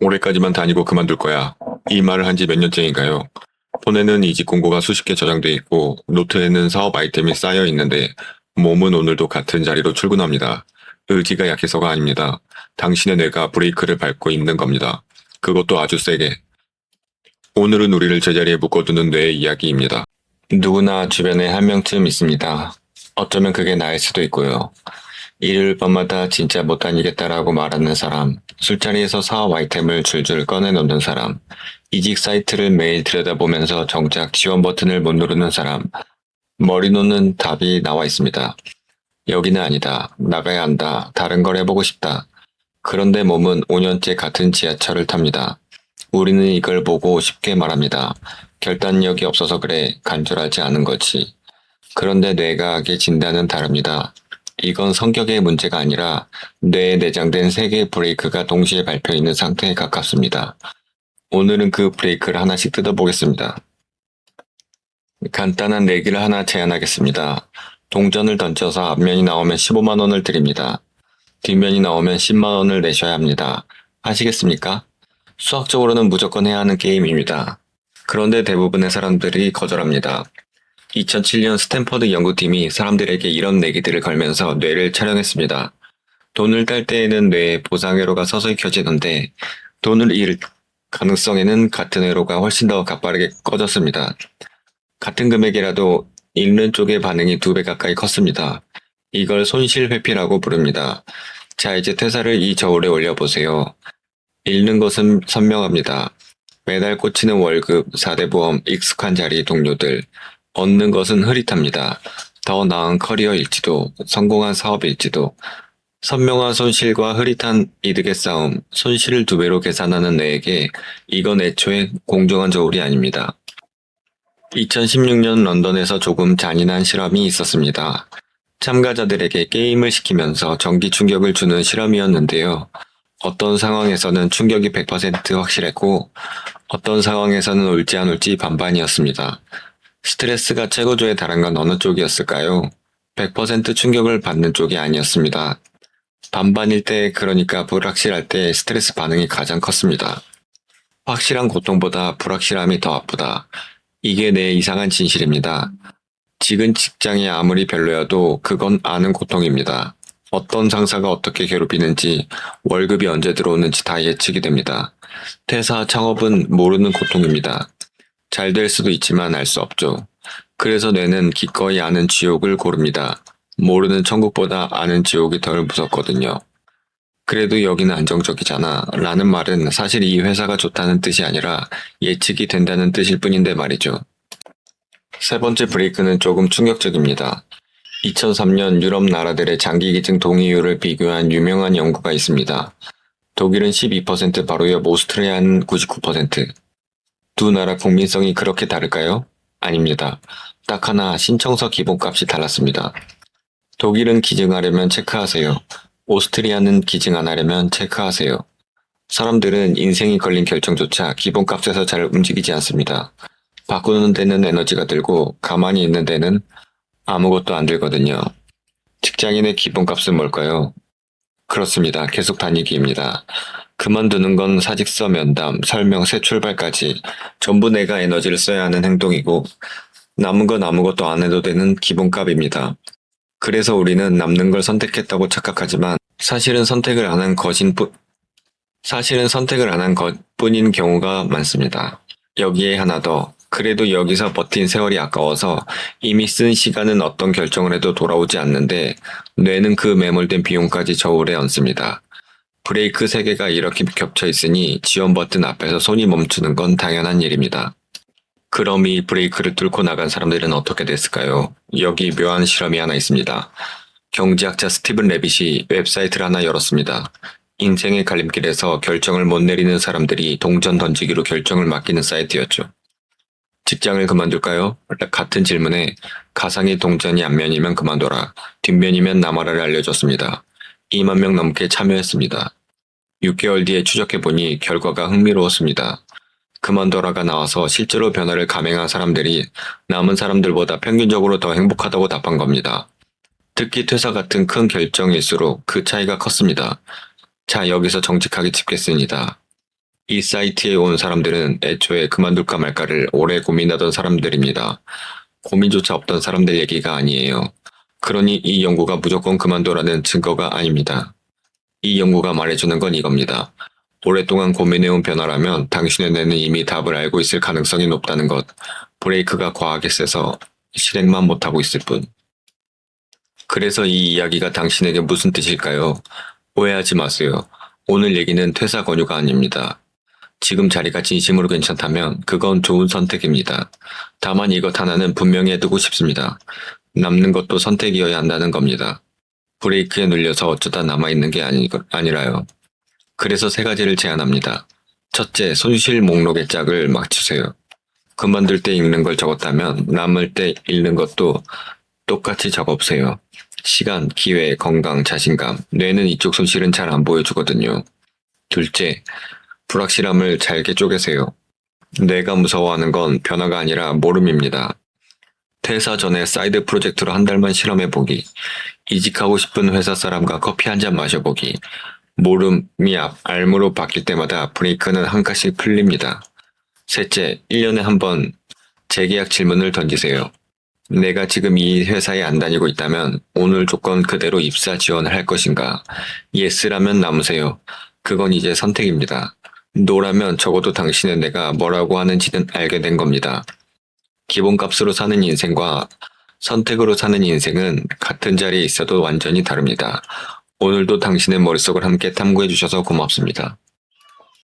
올해까지만 다니고 그만둘 거야. 이 말을 한 지 몇 년째인가요? 폰에는 이직 공고가 수십 개 저장돼 있고 노트에는 사업 아이템이 쌓여 있는데 몸은 오늘도 같은 자리로 출근합니다. 의지가 약해서가 아닙니다. 당신의 뇌가 브레이크를 밟고 있는 겁니다. 그것도 아주 세게. 오늘은 우리를 제자리에 묶어두는 뇌의 이야기입니다. 누구나 주변에 한 명쯤 있습니다. 어쩌면 그게 나일 수도 있고요. 일요일 밤마다 진짜 못 다니겠다라고 말하는 사람, 술자리에서 사업 아이템을 줄줄 꺼내놓는 사람, 이직 사이트를 매일 들여다보면서 정작 지원 버튼을 못 누르는 사람, 머리 놓는 답이 나와 있습니다. 여기는 아니다. 나가야 한다. 다른 걸 해보고 싶다. 그런데 몸은 5년째 같은 지하철을 탑니다. 우리는 이걸 보고 쉽게 말합니다. 결단력이 없어서 그래. 간절하지 않은 거지. 그런데 뇌과학의 진단은 다릅니다. 이건 성격의 문제가 아니라 뇌에 내장된 세 개의 브레이크가 동시에 밟혀 있는 상태에 가깝습니다. 오늘은 그 브레이크를 하나씩 뜯어보겠습니다. 간단한 내기를 하나 제안하겠습니다. 동전을 던져서 앞면이 나오면 15만 원을 드립니다. 뒷면이 나오면 10만 원을 내셔야 합니다. 하시겠습니까? 수학적으로는 무조건 해야 하는 게임입니다. 그런데 대부분의 사람들이 거절합니다. 2007년 스탠퍼드 연구팀이 사람들에게 이런 내기들을 걸면서 뇌를 촬영했습니다. 돈을 딸 때에는 뇌에 보상회로가 서서히 켜지는데 돈을 잃을 가능성에는 같은 회로가 훨씬 더 가빠르게 꺼졌습니다. 같은 금액이라도 잃는 쪽의 반응이 2배 가까이 컸습니다. 이걸 손실 회피라고 부릅니다. 자, 이제 퇴사를 이 저울에 올려보세요. 잃는 것은 선명합니다. 매달 꽂히는 월급, 4대 보험, 익숙한 자리 동료들. 얻는 것은 흐릿합니다. 더 나은 커리어일지도, 성공한 사업일지도, 선명한 손실과 흐릿한 이득의 싸움, 손실을 2배로 계산하는 내에게 이건 애초에 공정한 저울이 아닙니다. 2016년 런던에서 조금 잔인한 실험이 있었습니다. 참가자들에게 게임을 시키면서 전기 충격을 주는 실험이었는데요. 어떤 상황에서는 충격이 100% 확실했고 어떤 상황에서는 올지 안 올지 반반이었습니다. 스트레스가 최고조에 달한 건 어느 쪽이었을까요? 100% 충격을 받는 쪽이 아니었습니다. 반반일 때, 그러니까 불확실할 때 스트레스 반응이 가장 컸습니다. 확실한 고통보다 불확실함이 더 아프다. 이게 내 이상한 진실입니다. 지금 직장이 아무리 별로여도 그건 아는 고통입니다. 어떤 상사가 어떻게 괴롭히는지, 월급이 언제 들어오는지 다 예측이 됩니다. 퇴사, 창업은 모르는 고통입니다. 잘 될 수도 있지만 알 수 없죠. 그래서 뇌는 기꺼이 아는 지옥을 고릅니다. 모르는 천국보다 아는 지옥이 덜 무섭거든요. 그래도 여기는 안정적이잖아 라는 말은 사실 이 회사가 좋다는 뜻이 아니라 예측이 된다는 뜻일 뿐인데 말이죠. 세 번째 브레이크는 조금 충격적입니다. 2003년 유럽 나라들의 장기 기증 동의율을 비교한 유명한 연구가 있습니다. 독일은 12%, 바로 옆 오스트리아는 99%. 두 나라 국민성이 그렇게 다를까요? 아닙니다. 딱 하나, 신청서 기본값이 달랐습니다. 독일은 기증하려면 체크하세요. 오스트리아는 기증 안 하려면 체크하세요. 사람들은 인생이 걸린 결정조차 기본값에서 잘 움직이지 않습니다. 바꾸는 데는 에너지가 들고 가만히 있는 데는 아무것도 안 들거든요. 직장인의 기본값은 뭘까요? 그렇습니다. 계속 다니기입니다. 그만두는 건 사직서 면담, 설명, 새 출발까지 전부 내가 에너지를 써야 하는 행동이고 남은 건 아무것도 안 해도 되는 기본값입니다. 그래서 우리는 남는 걸 선택했다고 착각하지만 사실은 선택을 안 한 것뿐인 경우가 많습니다. 여기에 하나 더. 그래도 여기서 버틴 세월이 아까워서 이미 쓴 시간은 어떤 결정을 해도 돌아오지 않는데 뇌는 그 매몰된 비용까지 저울에 얹습니다. 브레이크 3개가 이렇게 겹쳐 있으니 지원 버튼 앞에서 손이 멈추는 건 당연한 일입니다. 그럼 이 브레이크를 뚫고 나간 사람들은 어떻게 됐을까요? 여기 묘한 실험이 하나 있습니다. 경제학자 스티븐 레빗이 웹사이트를 하나 열었습니다. 인생의 갈림길에서 결정을 못 내리는 사람들이 동전 던지기로 결정을 맡기는 사이트였죠. 직장을 그만둘까요? 같은 질문에 가상의 동전이 앞면이면 그만둬라, 뒷면이면 남아라를 알려줬습니다. 2만 명 넘게 참여했습니다. 6개월 뒤에 추적해보니 결과가 흥미로웠습니다. 그만둬라가 나와서 실제로 변화를 감행한 사람들이 남은 사람들보다 평균적으로 더 행복하다고 답한 겁니다. 특히 퇴사 같은 큰 결정일수록 그 차이가 컸습니다. 자, 여기서 정직하게 짚겠습니다. 이 사이트에 온 사람들은 애초에 그만둘까 말까를 오래 고민하던 사람들입니다. 고민조차 없던 사람들 얘기가 아니에요. 그러니 이 연구가 무조건 그만둬라는 증거가 아닙니다. 이 연구가 말해주는 건 이겁니다. 오랫동안 고민해온 변화라면 당신의 뇌는 이미 답을 알고 있을 가능성이 높다는 것. 브레이크가 과하게 세서 실행만 못하고 있을 뿐. 그래서 이 이야기가 당신에게 무슨 뜻일까요? 오해하지 마세요. 오늘 얘기는 퇴사 권유가 아닙니다. 지금 자리가 진심으로 괜찮다면 그건 좋은 선택입니다. 다만 이것 하나는 분명히 해두고 싶습니다. 남는 것도 선택이어야 한다는 겁니다. 브레이크에 눌려서 어쩌다 남아있는 게 아니라요. 그래서 세 가지를 제안합니다. 첫째, 손실 목록의 짝을 맞추세요. 그만둘 때 읽는 걸 적었다면 남을 때 읽는 것도 똑같이 적어보세요. 시간, 기회, 건강, 자신감, 뇌는 이쪽 손실은 잘 안 보여주거든요. 둘째, 불확실함을 잘게 쪼개세요. 뇌가 무서워하는 건 변화가 아니라 모름입니다. 퇴사 전에 사이드 프로젝트로 한 달만 실험해보기, 이직하고 싶은 회사 사람과 커피 한 잔 마셔보기, 모름이 알무로 바뀔 때마다 브레이크는 한 칸씩 풀립니다. 셋째, 1년에 한 번 재계약 질문을 던지세요. 내가 지금 이 회사에 안 다니고 있다면 오늘 조건 그대로 입사 지원을 할 것인가? 예스라면 남으세요. 그건 이제 선택입니다. 노라면 적어도 당신은 내가 뭐라고 하는지는 알게 된 겁니다. 기본값으로 사는 인생과 선택으로 사는 인생은 같은 자리에 있어도 완전히 다릅니다. 오늘도 당신의 머릿속을 함께 탐구해 주셔서 고맙습니다.